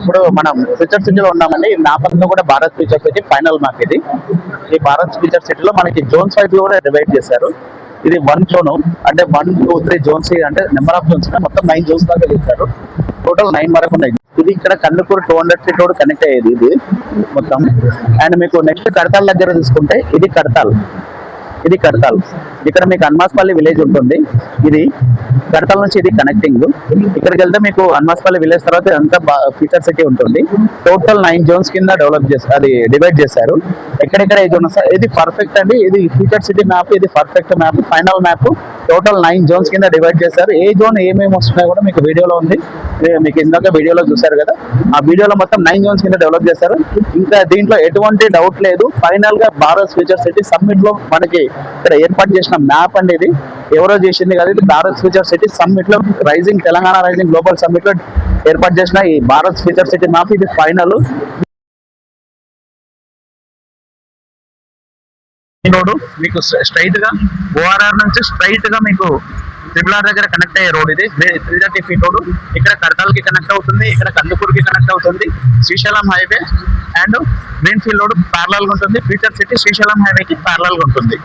ఇప్పుడు మనం ఫ్యూచర్ సిటీలో ఉన్నామండి. ఈ మ్యాప్ అంతా కూడా Bharat future city final map ఇది. ఈ భారత్ ఫ్యూచర్ సిటీలో మనకి జోన్స్ వైజ్ కూడా డివైడ్ చేశారు. ఇది 1 జోన్ అంటే 1, 2, 3 జోన్స్ అంటే నెంబర్ ఆఫ్ జోన్స్ మొత్తం 9 జోన్స్ దాకా చేశారు. టోటల్ 9 వరకు ఉన్నాయి. ఇది ఇక్కడ కందుకూరు 200 ఫీట్ రోడ్ కనెక్ట్ అయ్యేది ఇది మొత్తం. అండ్ మీకు నెక్స్ట్ కడతాల్ దగ్గర తీసుకుంటే ఇది కడతాల్. ఇక్కడ మీకు అన్మాస్పల్లి విలేజ్ ఉంటుంది. ఇది కడతాల్ నుంచి ఇది కనెక్టింగ్. ఇక్కడికి వెళ్తే మీకు అన్మాస్పల్లి విలేజ్ తర్వాత అంతా ఫ్యూచర్ సిటీ ఉంటుంది. టోటల్ 9 జోన్స్ కింద డెవలప్ చేస్తారు, అది డివైడ్ చేశారు. ఎక్కడెక్కడ ఏ జోన్ వస్తారు ఇది పర్ఫెక్ట్ అండి. ఇది ఫ్యూచర్ సిటీ మ్యాప్, ఇది perfect map, final map. Total 9 zones కింద డివైడ్ చేశారు. ఏ జోన్ ఏమేమి వస్తున్నాయో కూడా మీకు వీడియోలో ఉంది. మీకు ఇందాక వీడియోలో చూసారు కదా, ఆ వీడియోలో మొత్తం 9 జోన్స్ కింద డెవలప్ చేశారు. ఇంకా దీంట్లో ఎటువంటి డౌట్ లేదు. ఫైనల్ గా భారత్ ఫ్యూచర్ సిటీ సమ్మిట్ లో మనకి ఇక్కడ ఏర్పాటు చేసిన మ్యాప్ అండి. ఇది ఎవరో చేసింది కాదు, ఇది భారత్ ఫ్యూచర్ సిటీ సమ్మిట్ లో తెలంగాణ రైజింగ్ గ్లోబల్ సమ్మిట్ లో ఏర్పాటు చేసిన ఈ భారత్ ఫ్యూచర్ సిటీ మ్యాప్. ఇది ఫైనల్ రోడ్. మీకు స్ట్రైట్ గా ఓఆర్ఆర్ నుంచి స్ట్రైట్ గా మీకు RRR దగ్గర కనెక్ట్ అయ్యే రోడ్ ఇది. 330 ఫీట్ రోడ్. ఇక్కడ కడతాల్ కి కనెక్ట్ అవుతుంది, ఇక్కడ కందుకూరుకి కనెక్ట్ అవుతుంది. Srisailam highway and green field road parallel గా ఉంటుంది. ఫ్యూచర్ సిటీ శ్రీశైలం హైవే కి ప్యారలల్ గా ఉంటుంది.